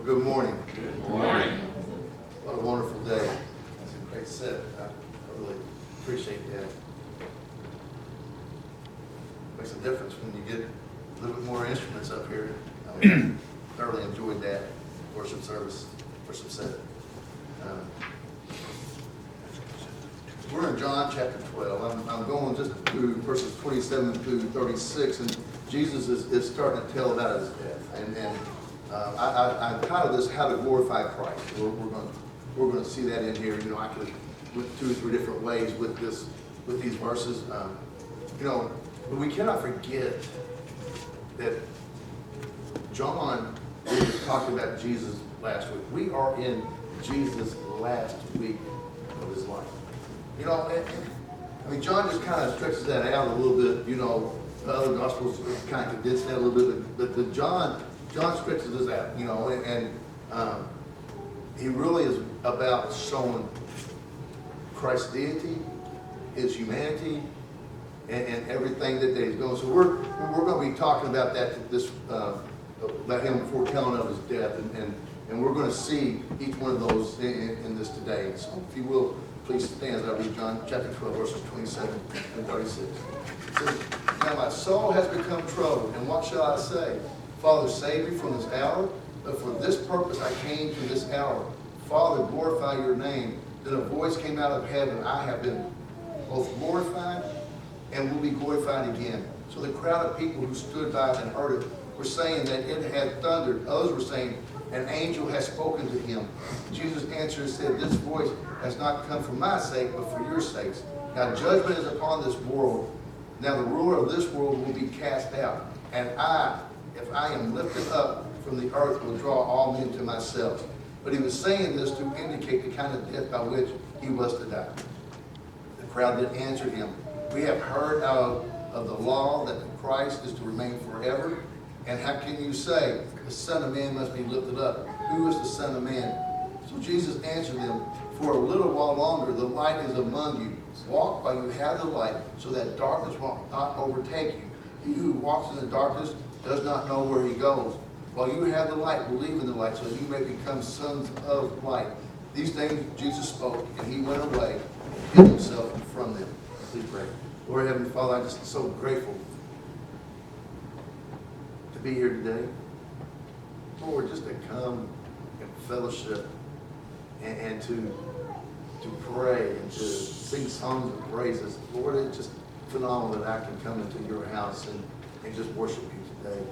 Good morning. Good morning. What a wonderful day. That's a great set. I really appreciate that. Makes a difference when you get a little bit more instruments up here. I mean, thoroughly enjoyed that worship service, worship set. We're in John chapter 12. I'm going just through verses 27 through 36, and Jesus is starting to tell about his death. And I entitled this "How to Glorify Christ." We're going to see that in here. You know, I could went 2 or 3 different ways with these verses. But we cannot forget that John was talking about Jesus last week. We are in Jesus' last week of his life. You know, I mean, John just kind of stretches that out a little bit. You know, the other Gospels kind of condense that a little bit, but John stretches this out. You know, and he really is about showing Christ's deity, his humanity, and everything that he's doing. So we're going to be talking about that about him foretelling of his death, and we're going to see each one of those in this today. So if you will, please stand as I read John chapter 12, verses 27 and 36. It says, "Now my soul has become troubled, and what shall I say? Father, save me from this hour. But for this purpose I came to this hour. Father, glorify your name." Then a voice came out of heaven, "I have been both glorified and will be glorified again." So the crowd of people who stood by and heard it were saying that it had thundered. Others were saying, "An angel has spoken to him." Jesus answered and said, "This voice has not come for my sake, but for your sakes. Now judgment is upon this world. Now the ruler of this world will be cast out. And I, if I am lifted up from the earth, will draw all men to myself." But he was saying this to indicate the kind of death by which he was to die. The crowd did answer him, "We have heard out of the law that the Christ is to remain forever. And how can you say, the Son of Man must be lifted up? Who is the Son of Man?" So Jesus answered them, "For a little while longer the light is among you. Walk while you have the light, so that darkness will not overtake you. He who walks in the darkness does not know where he goes. While you have the light, believe in the light, so that you may become sons of light." These things Jesus spoke, and he went away and hid himself from them. Please pray. Lord Heavenly Father, I'm just so grateful to be here today. Lord, just to come and fellowship and to pray and to sing songs of praises. Lord, it's just phenomenal that I can come into your house and just worship you today.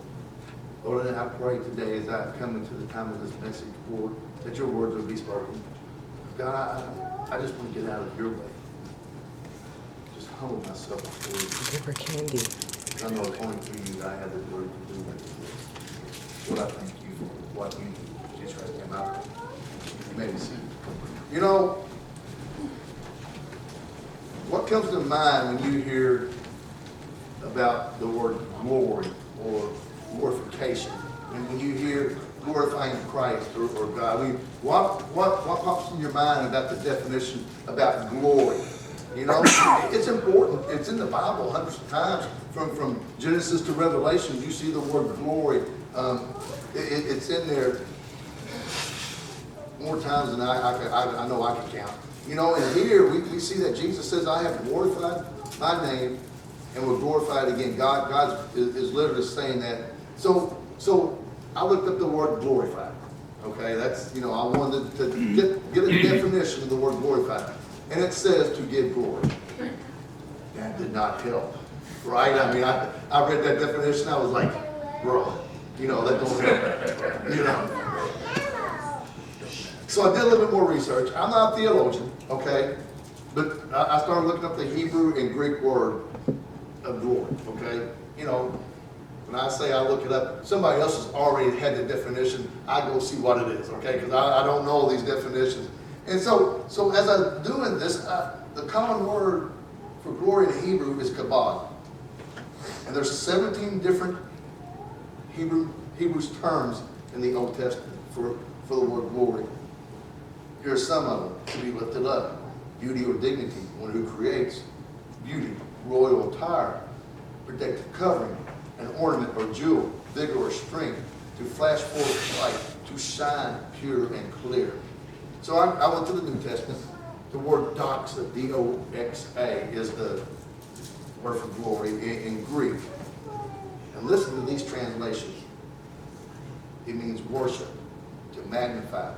Lord, and I pray today as I come into the time of this message, Lord, that your words will be spoken. God, I just want to get out of your way. Just humble myself before you. Give her candy. I know it's only through you that I have the ability to do what you do. Lord, I thank you for what you do. Jesus Christ, came out. You may be seated. You know, what comes to mind when you hear about the word glory or glorification? And when you hear glorifying Christ or God, I mean, what pops in your mind about the definition about glory? You know, it's important. It's in the Bible hundreds of times. From Genesis to Revelation, you see the word glory. It's in there more times than I know I can count. You know, and here we see that Jesus says, "I have glorified my name and will glorify it again." God is literally saying that. So I looked up the word glorified. Okay, that's, you know, I wanted to get a definition of the word glorified. And it says to give glory. That did not help, right? I mean, I read that definition, I was like, bro, you know, that don't help, you know. So I did a little bit more research. I'm not a theologian, okay? But I started looking up the Hebrew and Greek word of glory, okay? You know, when I say I look it up, somebody else has already had the definition. I go see what it is, okay? Because I don't know these definitions. And so as I'm doing this, the common word for glory in Hebrew is kabod. And there's 17 different Hebrews terms in the Old Testament for the word glory. Here are some of them: to be lifted up, beauty or dignity, one who creates, beauty, royal attire, protective covering, an ornament or jewel, vigor or strength, to flash forth light, to shine pure and clear. So I went to the New Testament. The word doxa, D-O-X-A, is the word for glory in Greek. And listen to these translations. It means worship, to magnify,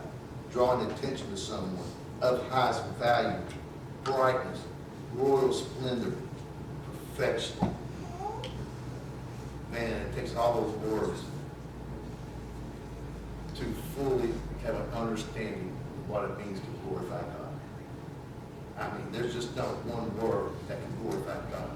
drawing attention to someone, of highest value, brightness, royal splendor, perfection. Man, it takes all those words to fully have an understanding of what it means to glorify God. I mean, there's just not one word that can glorify God.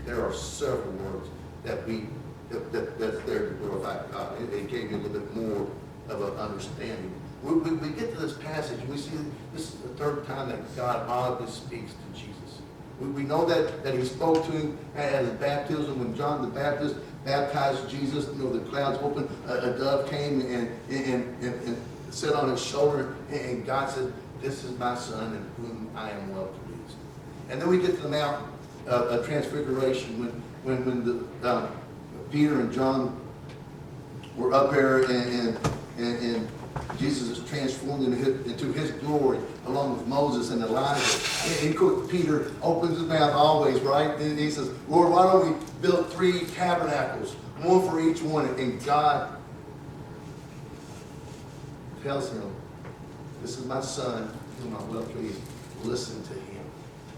There are several words that's there to glorify God. It gave you a little bit more of an understanding. We get to this passage, and we see this is the third time that God audibly speaks to Jesus. We know that he spoke to him at his baptism when John the Baptist baptized Jesus. You know, the clouds opened, a dove came and sat on his shoulder, and God said, "This is my son in whom I am well pleased." And then we get to the Mount of Transfiguration when the Peter and John were up there, and Jesus is transformed into his glory along with Moses and Elijah. And Peter opens his mouth always, right? And he says, "Lord, why don't we build 3 tabernacles, one for each one?" And God tells him, "This is my son, whom I'm well pleased. Listen to him."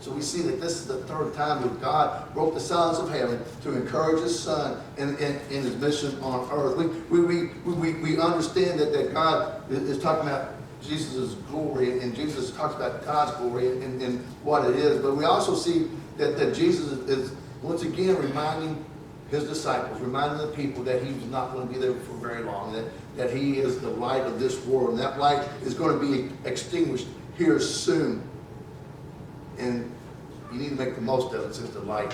So we see that this is the third time that God broke the silence of heaven to encourage his son in his mission on earth. We understand that God is talking about Jesus' glory, and Jesus talks about God's glory and what it is. But we also see that Jesus is once again reminding his disciples, reminding the people that he's not going to be there for very long, that he is the light of this world, and that light is going to be extinguished here soon. And you need to make the most of it since the light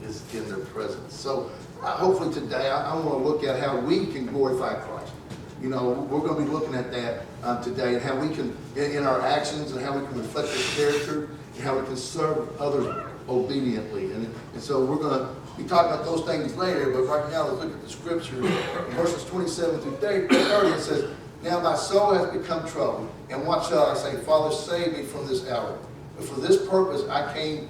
is in their presence. So hopefully today I want to look at how we can glorify Christ. You know, we're going to be looking at that today, and how we can, in our actions, and how we can reflect his character, and how we can serve others obediently. And so we're going to be talking about those things later, but right now let's look at the scripture. In verses 27 through 30, it says, "Now my soul has become troubled, and what shall I say? Father, save me from this hour. But for this purpose I came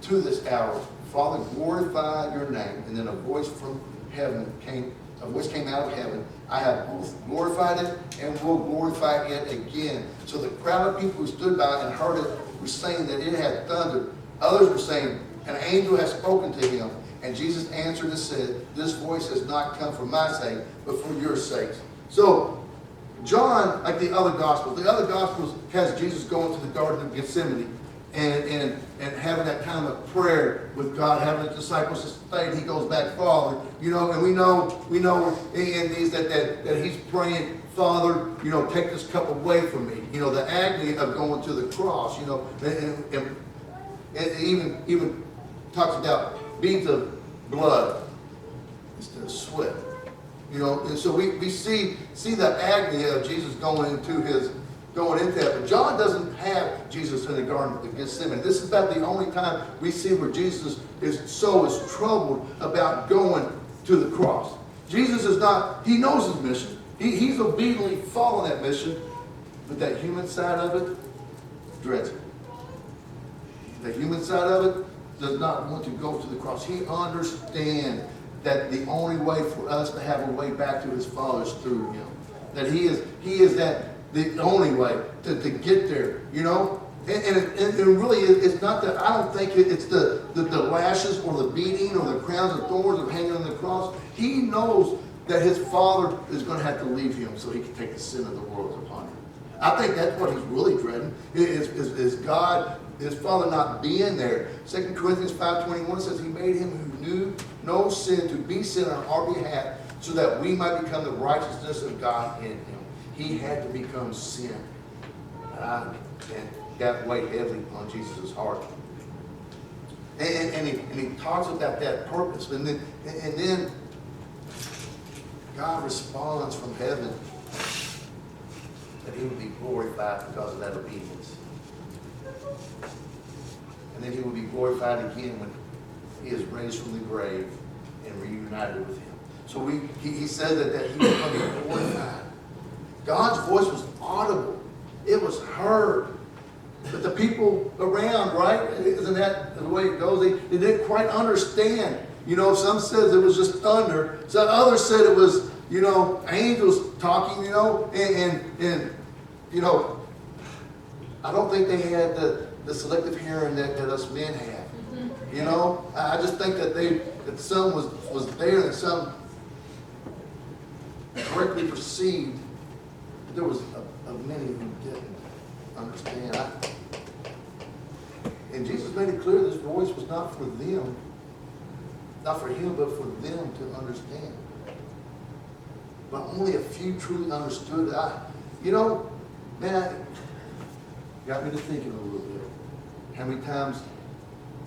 to this hour. Father, glorify your name." And then a voice from heaven came out of heaven. "I have both glorified it and will glorify it again." So the crowd of people who stood by and heard it were saying that it had thundered. Others were saying, "An angel has spoken to him." And Jesus answered and said, "This voice has not come for my sake, but for your sakes." So John, like the other Gospels has Jesus going to the Garden of Gethsemane and having that time of prayer with God, having the disciples to stay, and he goes back, "Father," you know, and we know in these that he's praying, "Father, you know, take this cup away from me." You know, the agony of going to the cross, you know, and it even talks about beads of blood instead of sweat. You know, and so we see the agony of Jesus going into that. But John doesn't have Jesus in the Garden of Gethsemane. This is about the only time we see where Jesus is troubled about going to the cross. Jesus is not, he knows his mission. He's obediently following that mission, but that human side of it dreads it. The human side of it does not want to go to the cross. He understands that the only way for us to have a way back to his Father is through him. That he is the only way to get there, you know? And it really is, it's not that, I don't think it's the lashes or the beating or the crowns of thorns of hanging on the cross. He knows that his Father is going to have to leave him so he can take the sin of the world upon him. I think that's what he's really dreading, is God, his Father not being there. 2 Corinthians 5:21 says he made him who knew no sin to be sin on our behalf, so that we might become the righteousness of God in him. He had to become sin. And that weighed heavily on Jesus' heart. And he talks about that purpose. And then God responds from heaven that he would be glorified because of that obedience. And then he will be glorified again when he is raised from the grave and reunited with him. So he said that he was going to be glorified. God's voice was audible. It was heard. But the people around, right? Isn't that the way it goes? They didn't quite understand. You know, some says it was just thunder. Some others said it was, you know, angels talking, you know, and you know, I don't think they had the selective hearing that us men have. You know, I just think that some was there and some correctly perceived. There was many who didn't understand. And Jesus made it clear this voice was not for them, not for him, but for them to understand. But only a few truly understood. You know, man, it got me to thinking a little bit. How many times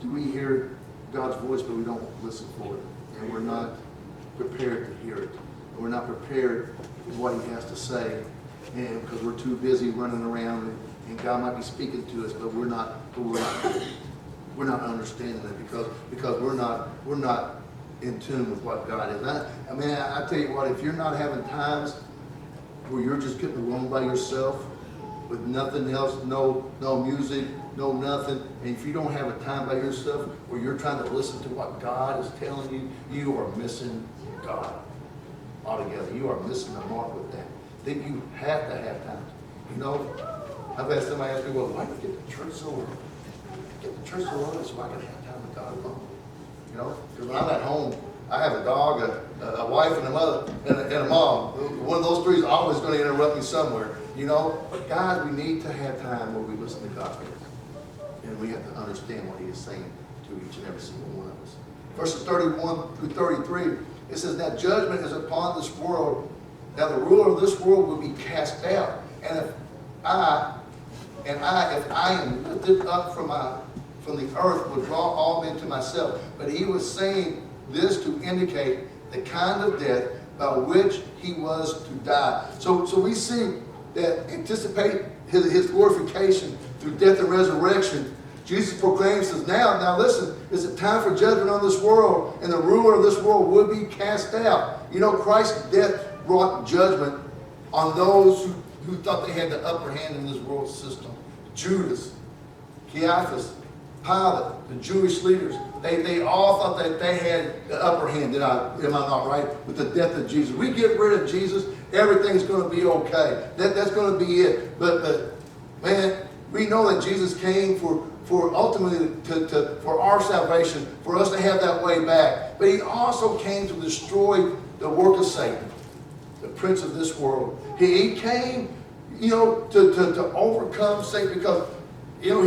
do we hear God's voice, but we don't listen for it? And we're not prepared to hear it. And we're not prepared for what he has to say. And because we're too busy running around, and God might be speaking to us, but we're not understanding it because we're not in tune with what God is. I mean, I tell you what, if you're not having times where you're just getting alone by yourself with nothing else, no music, no nothing, and if you don't have a time by yourself where you're trying to listen to what God is telling you, you are missing God altogether. You are missing the mark with that. Then you have to have time. You know, I've had somebody ask me, well, why do you get the church so early? Get the church so early so I can have time with God alone. You know, because when I'm at home, I have a dog, a wife, and a mother, and a mom. One of those three is always going to interrupt me somewhere. You know, but guys, we need to have time where we listen to God. And we have to understand what he is saying to each and every single one of us. Verses 31 through 33, it says, now judgment is upon this world. Now the ruler of this world will be cast out. And if I am lifted up from the earth, will draw all men to myself. But he was saying this to indicate the kind of death by which he was to die. So we see that anticipate his glorification through death and resurrection. Jesus proclaims, says, now listen, is it time for judgment on this world, and the ruler of this world will be cast out. You know, Christ's death brought judgment on those who thought they had the upper hand in this world system. Judas, Caiaphas, Pilate, the Jewish leaders, they all thought that they had the upper hand. Am I not right? With the death of Jesus. We get rid of Jesus, everything's going to be okay. That's going to be it. But man, we know that Jesus came for ultimately for our salvation, for us to have that way back. But he also came to destroy the work of Satan, the prince of this world. He came, you know, to overcome Satan because, you know,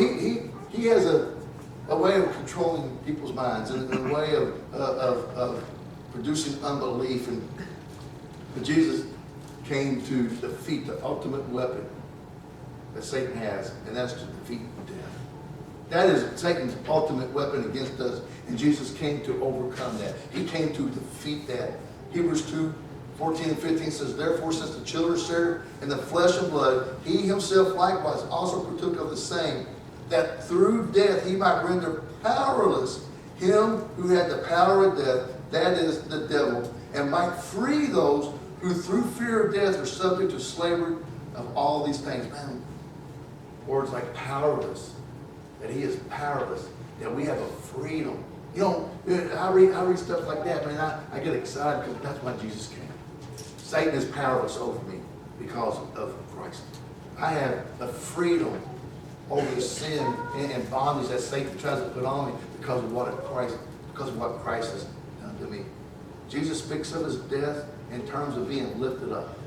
he has a way of controlling people's minds and a way of producing unbelief. But Jesus came to defeat the ultimate weapon that Satan has, and that's to defeat death. That is Satan's ultimate weapon against us, and Jesus came to overcome that. He came to defeat that. Hebrews 2:14 and 15 says, therefore, since the children share in the flesh and blood, he himself likewise also partook of the same, that through death he might render powerless him who had the power of death, that is, the devil, and might free those who through fear of death are subject to slavery of all these things. Man, words like powerless, that he is powerless, that we have a freedom. You know, I read stuff like that, man, I get excited because that's why Jesus came. Satan is powerless over me because of Christ. I have the freedom over the sin and bondage that Satan tries to put on me because of what Christ has done to me. Jesus speaks of his death in terms of being lifted up.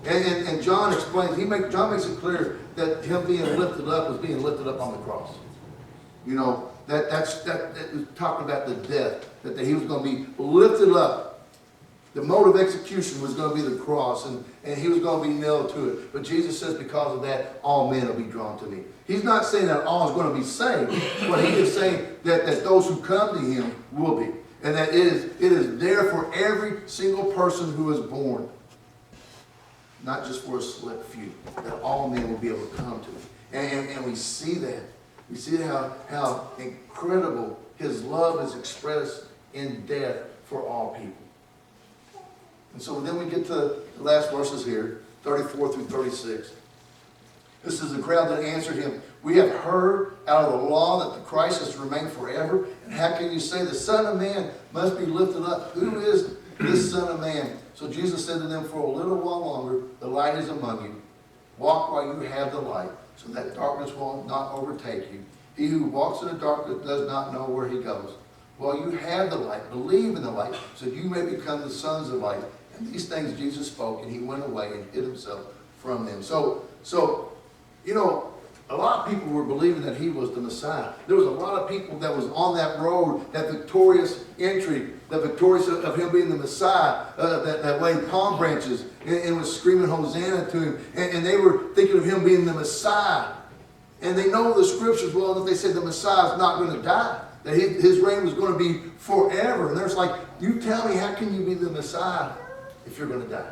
And John explains, John makes it clear that him being lifted up was being lifted up on the cross. You know, that's talking about the death, that he was going to be lifted up. The mode of execution was going to be the cross, and he was going to be nailed to it. But Jesus says because of that, all men will be drawn to me. He's not saying that all is going to be saved, but he is saying that those who come to him will be. And that it is there for every single person who is born. Not just for a select few. That all men will be able to come to him. And we see that. We see how incredible his love is expressed in death for all people. And so then we get to the last verses here, 34 through 36. This is the crowd that answered him. We have heard out of the law that the Christ is to remain forever. And how can you say the Son of Man must be lifted up? Who is this Son of Man? So Jesus said to them, for a little while longer, the light is among you. Walk while you have the light, so that darkness will not overtake you. He who walks in the darkness does not know where he goes. While you have the light, believe in the light, so you may become the sons of light. And these things Jesus spoke, and he went away and hid himself from them. So you know, a lot of people were believing that he was the Messiah. There was a lot of people that was on that road, that victorious entry, the victorious of him being the Messiah, that waved palm branches and was screaming Hosanna to him. And they were thinking of him being the Messiah. And they know the scriptures well enough. They said the Messiah is not going to die. That his reign was going to be forever. And there's like, you tell me, how can you be the Messiah if you're going to die?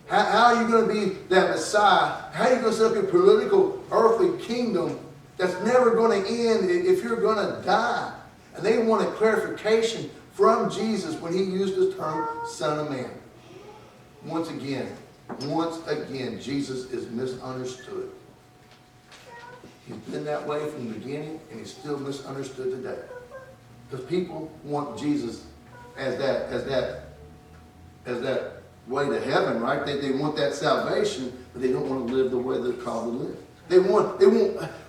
How are you going to be that Messiah? How are you going to set up your political earthly kingdom that's never going to end if you're going to die? And they wanted clarification from Jesus when he used the term Son of Man. Once again, Jesus is misunderstood. He's been that way from the beginning, and he's still misunderstood today. Because people want Jesus as that way to heaven, right? They want that salvation, but they don't want to live the way they're called to live.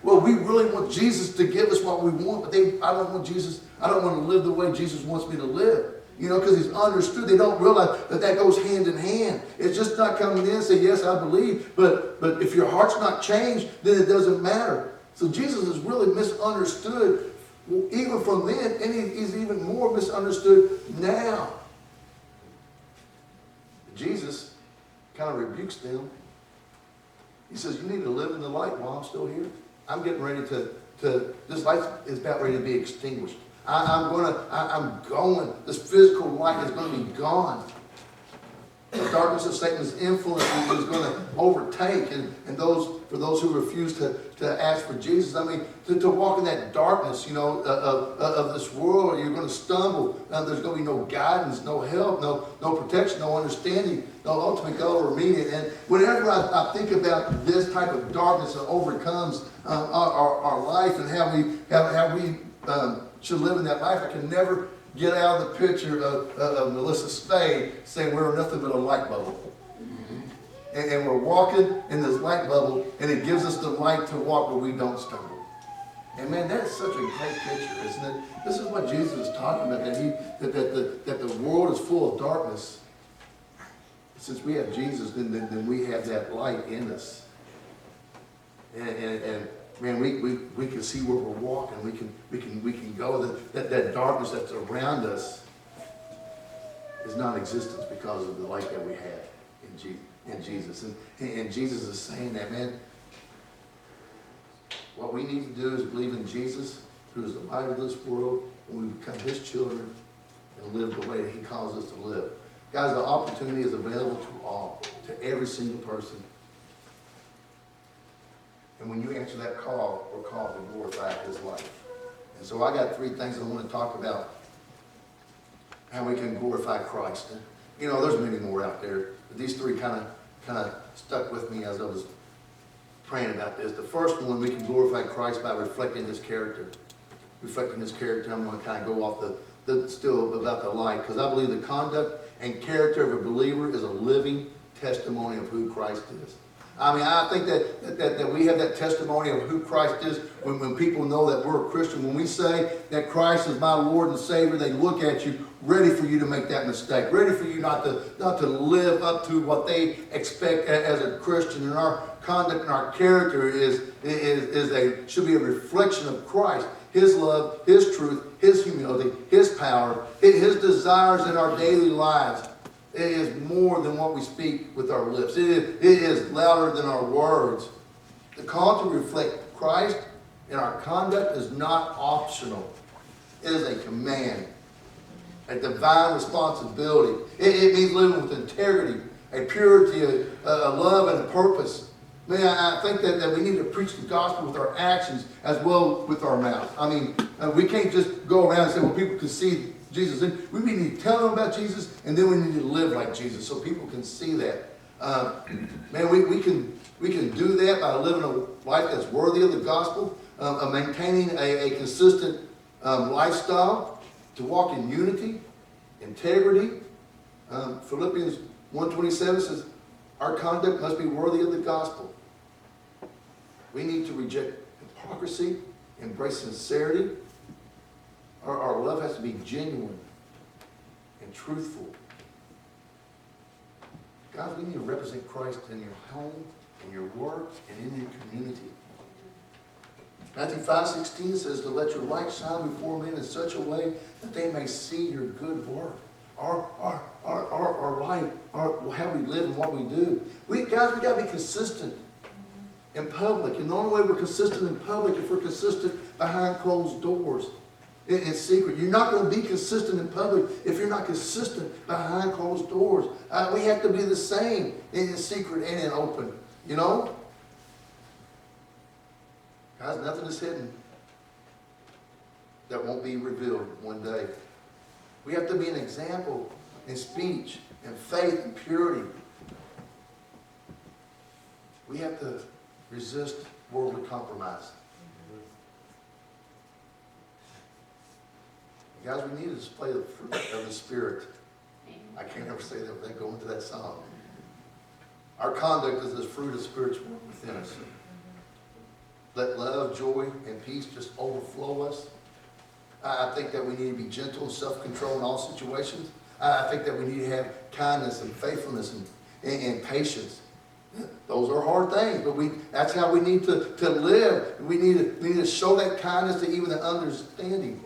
Well, we really want Jesus to give us what we want, but I don't want to live the way Jesus wants me to live. You know, because he's understood. They don't realize that goes hand in hand. It's just not coming in and say, yes, I believe. But if your heart's not changed, then it doesn't matter. So Jesus is really misunderstood even from then, and he's even more misunderstood now. Jesus kind of rebukes them. He says, you need to live in the light while I'm still here. I'm getting ready this light is about ready to be extinguished. I'm going. This physical light is going to be gone. The darkness of Satan's influence is going to overtake. And for those who refuse to ask for Jesus, I mean, to walk in that darkness, you know, of this world, you're going to stumble. There's going to be no guidance, no help, no protection, no understanding, no ultimate goal or meaning. And whenever I think about this type of darkness that overcomes our life and how we should live in that life, I can never get out of the picture of Melissa Spade saying we're nothing but a light bubble. And we're walking in this light bubble, and it gives us the light to walk where we don't stumble. And man, that's such a great picture, isn't it? This is what Jesus is talking about, that the world is full of darkness. Since we have Jesus, then we have that light in us. And man, we can see where we're walking. We can go. That darkness that's around us is non-existent because of the light that we have in Jesus. And Jesus is saying that, man, what we need to do is believe in Jesus, who is the light of this world, and we become his children and live the way that he calls us to live. Guys, the opportunity is available to all, to every single person. And when you answer that call, we're called to glorify his life. And so I got 3 things I want to talk about how we can glorify Christ. And, you know, there's many more out there, but these 3 kind of stuck with me as I was praying about this. The first one, we can glorify Christ by reflecting his character. Reflecting his character. I'm going to kind of go off still about the light, because I believe the conduct and character of a believer is a living testimony of who Christ is. I mean, I think that we have that testimony of who Christ is when people know that we're a Christian. When we say that Christ is my Lord and Savior, they look at you ready for you to make that mistake, ready for you not to live up to what they expect as a Christian. And our conduct and our character should be a reflection of Christ, his love, his truth, his humility, his power, his desires in our daily lives. It is more than what we speak with our lips. It is louder than our words. The call to reflect Christ in our conduct is not optional. It is a command, a divine responsibility. It means living with integrity, a purity, a love, and a purpose. Man, I think that we need to preach the gospel with our actions as well with our mouth. I mean, we can't just go around and say, well, people can see Jesus. And we need to tell them about Jesus, and then we need to live like Jesus so people can see that. Man, we can do that by living a life that's worthy of the gospel, of maintaining a consistent lifestyle, to walk in unity, integrity. Philippians 1:27 says, our conduct must be worthy of the gospel. We need to reject hypocrisy, embrace sincerity. Our love has to be genuine and truthful. Guys, we need to represent Christ in your home, in your work, and in your community. Matthew 5:16 says to let your light shine before men in such a way that they may see your good work. Our life, how we live and what we do. Guys, we got to be consistent in public. And the only way we're consistent in public is if we're consistent behind closed doors, in secret. You're not going to be consistent in public if you're not consistent behind closed doors. We have to be the same in secret and in open. You know? Guys, nothing is hidden that won't be revealed one day. We have to be an example in speech and faith and purity. We have to resist worldly compromise. Guys, we need to display the fruit of the Spirit. I can't ever say that without going to that song. Our conduct is the fruit of spiritual work within us. Let love, joy, and peace just overflow us. I think that we need to be gentle and self-control in all situations. I think that we need to have kindness and faithfulness and patience. Those are hard things, but that's how we need to live. We need to show that kindness to even the understanding.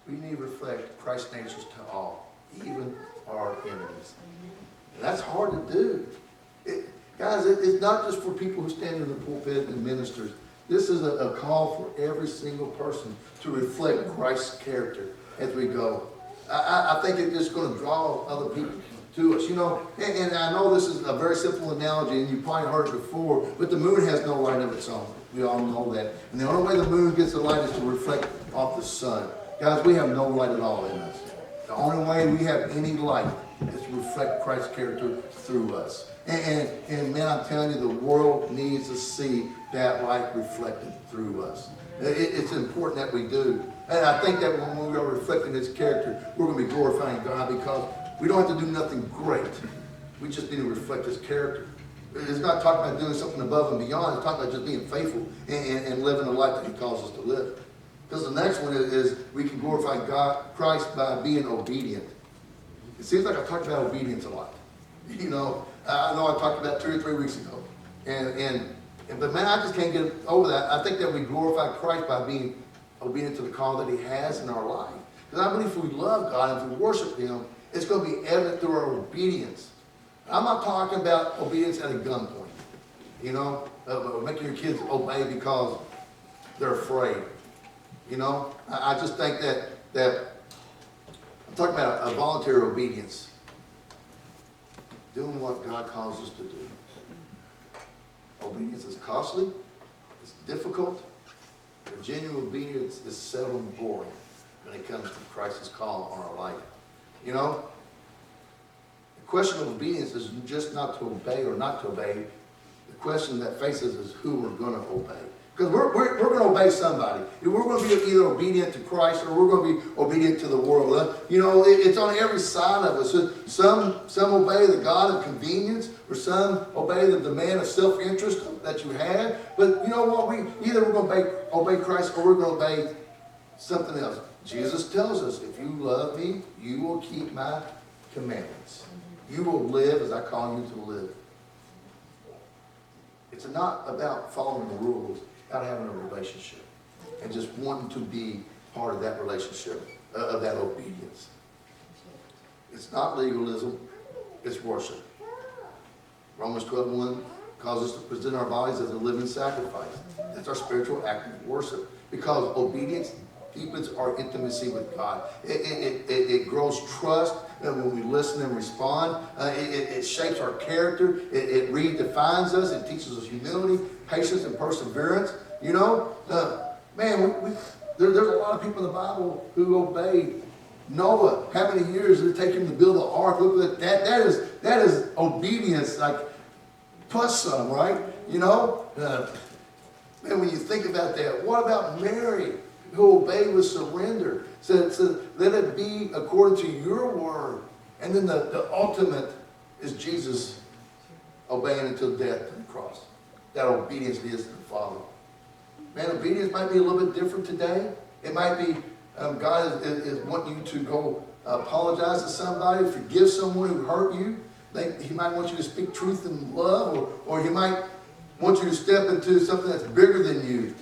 We need to reflect Christ's nature to all, even our enemies. And that's hard to do. Guys, it's not just for people who stand in the pulpit and ministers. This is a call for every single person to reflect Christ's character as we go. I think it's just going to draw other people to us. You know, and I know this is a very simple analogy, and you've probably heard it before, but the moon has no light of its own. We all know that. And the only way the moon gets the light is to reflect off the sun. Guys, we have no light at all in us. The only way we have any light is to reflect Christ's character through us. And man, I'm telling you, the world needs to see that light reflected through us. It's important that we do. And I think that when we are reflecting His character, we're going to be glorifying God, because we don't have to do nothing great. We just need to reflect His character. It's not talking about doing something above and beyond. It's talking about just being faithful and living the life that He calls us to live. Because the next one is we can glorify Christ by being obedient. It seems like I talked about obedience a lot. You know, I know I talked about 2 or 3 weeks ago. But man, I just can't get over that. I think that we glorify Christ by being obedient to the call that He has in our life. Because I believe if we love God and if we worship Him, it's going to be evident through our obedience. I'm not talking about obedience at a gunpoint. You know, making your kids obey because they're afraid. You know, I just think that I'm talking about a voluntary obedience. Doing what God calls us to do. Obedience is costly, it's difficult, but genuine obedience is seldom boring when it comes to Christ's call on our life. You know, the question of obedience is just not to obey or not to obey. The question that faces is who we're going to obey. Because we're going to obey somebody. We're going to be either obedient to Christ or we're going to be obedient to the world. You know, it's on every side of us. Some obey the God of convenience, or some obey the demand of self-interest that you have. But you know what? We're going to obey Christ or we're going to obey something else. Jesus tells us, if you love me, you will keep my commandments. You will live as I call you to live. It's not about following the rules. About having a relationship and just wanting to be part of that relationship, of that obedience. It's not legalism, it's worship. Romans 12:1 calls us to present our bodies as a living sacrifice. That's our spiritual act of worship, because obedience deepens our intimacy with God. It grows trust when we listen and respond. It shapes our character. It redefines us. It teaches us humility, patience, and perseverance. You know, man, there's a lot of people in the Bible who obeyed Noah, how many years did it take him to build the ark? Look at that. That is obedience, like plus some, right? You know? And when you think about that, what about Mary, who obeyed with surrender? So let it be according to your word. And then the ultimate is Jesus obeying until death on the cross. That obedience is to the Father. Man, obedience might be a little bit different today. It might be God is wanting you to go apologize to somebody, forgive someone who hurt you. He might want you to speak truth in love, or he might want you to step into something that's bigger than you.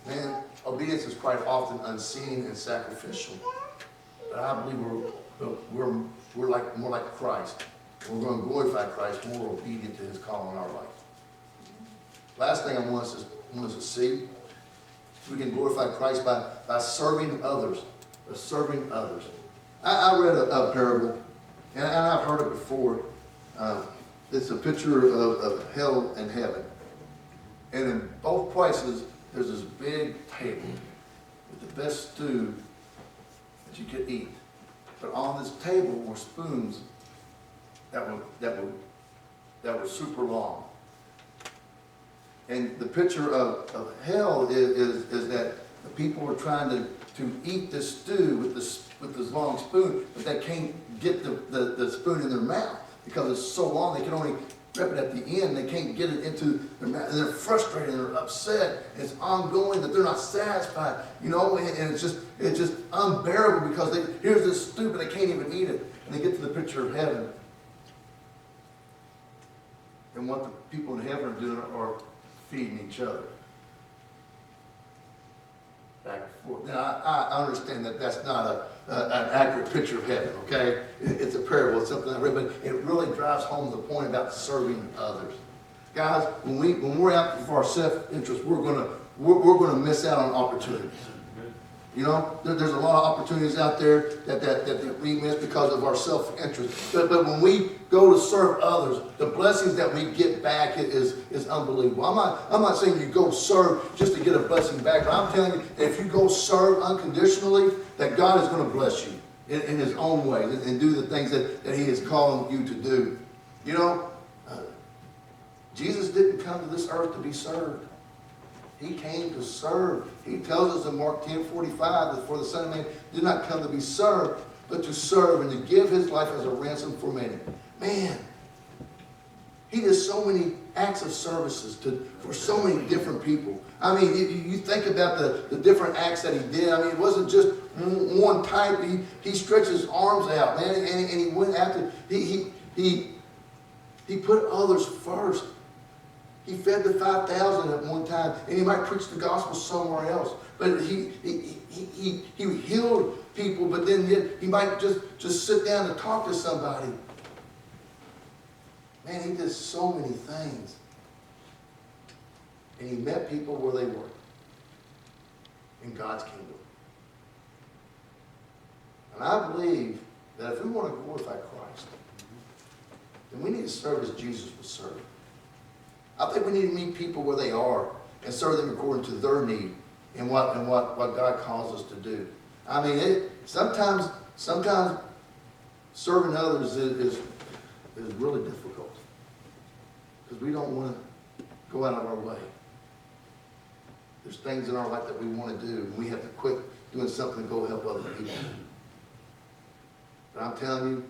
Man, obedience is quite often unseen and sacrificial. But I believe we're like more like Christ. We're going to glorify Christ, more obedient to his call in our life. Last thing I want us to see, we can glorify Christ by serving others. By serving others. I read a parable, and I've heard it before. It's a picture of hell and heaven. And in both places, there's this big table with the best stew that you could eat. But on this table were spoons that were super long. And the picture of hell is that the people are trying to eat this stew with this long spoon, but they can't get the spoon in their mouth because it's so long. They can only grab it at the end. They can't get it into their mouth. And they're frustrated and they're upset. And it's ongoing that they're not satisfied, you know, and it's just unbearable because here's this stew, but they can't even eat it. And they get to the picture of heaven. And what the people in heaven are doing are feeding each other. Back and forth. Now, I understand that that's not an accurate picture of heaven, okay? It's a parable, it's something I read, but it really drives home the point about serving others. Guys, when we're out for our self-interest, we're gonna miss out on opportunities. You know, there's a lot of opportunities out there that we miss because of our self-interest. But when we go to serve others, the blessings that we get back is unbelievable. I'm not saying you go serve just to get a blessing back, but I'm telling you that if you go serve unconditionally, that God is going to bless you in his own way and do the things that he is calling you to do. You know, Jesus didn't come to this earth to be served. He came to serve. He tells us in Mark 10:45 that for the Son of Man did not come to be served, but to serve and to give his life as a ransom for many. Man, he did so many acts of services for so many different people. I mean, you think about the different acts that he did. I mean, it wasn't just one type. He stretched his arms out, man, and he went after. He put others first. He fed the 5,000 at one time, and he might preach the gospel somewhere else. But he healed people, but then he might just sit down and talk to somebody. Man, he did so many things. And he met people where they were, in God's kingdom. And I believe that if we want to glorify Christ, then we need to serve as Jesus was served. I think we need to meet people where they are and serve them according to their need and what God calls us to do. I mean, sometimes serving others is really difficult because we don't want to go out of our way. There's things in our life that we want to do, and we have to quit doing something to go help other people. But I'm telling you,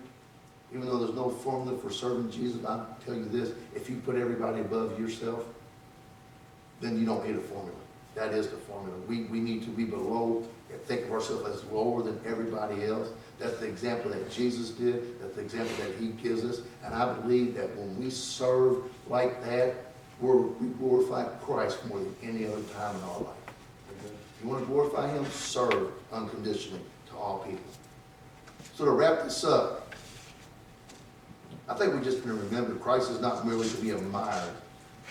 even though there's no formula for serving Jesus, I'll tell you this, if you put everybody above yourself, then you don't need a formula. That is the formula. We need to be below and think of ourselves as lower than everybody else. That's the example that Jesus did. That's the example that he gives us. And I believe that when we serve like that, we glorify Christ more than any other time in our life. If you want to glorify him, serve unconditionally to all people. So to wrap this up, I think we just need to remember Christ is not merely to be admired.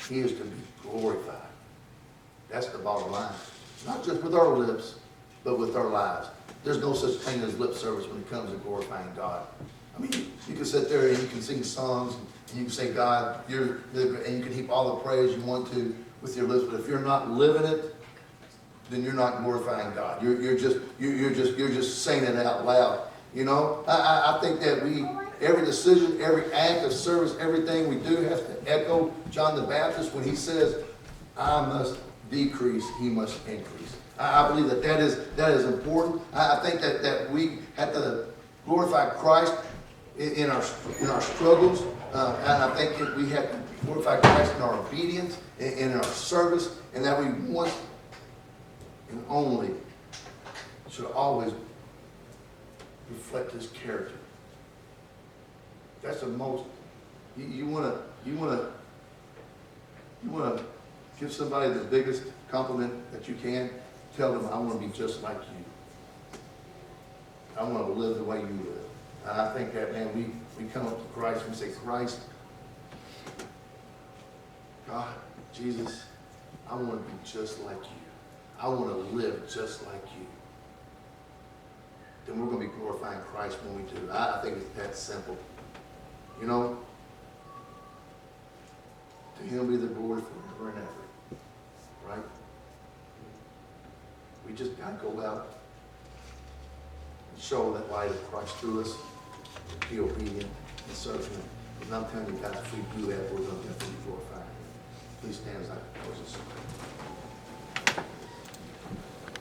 He is to be glorified. That's the bottom line. Not just with our lips, but with our lives. There's no such thing as lip service when it comes to glorifying God. I mean, you can sit there and you can sing songs and you can say, God, and you can heap all the praise you want to with your lips, but if you're not living it, then you're not glorifying God. You're just saying it out loud. You know, I think that every decision, every act of service, everything we do has to echo John the Baptist when he says, I must decrease, he must increase. I believe that is important. I think that we have to glorify Christ in our struggles. And I think that we have to glorify Christ in our obedience, in our service, and that we once and only should always reflect his character. That's the most. You want to give somebody the biggest compliment that you can. Tell them, I want to be just like you. I want to live the way you live. And I think that, man, we come up to Christ and we say, Christ, God, Jesus, I want to be just like you. I want to live just like you. Then we're going to be glorifying Christ when we do. I think it's that simple. You know, to him be the glory forever and ever. Right? We just got to go out and show that light of Christ through us, be obedient and serve him. And I'm telling you guys, if we do that, we're going to definitely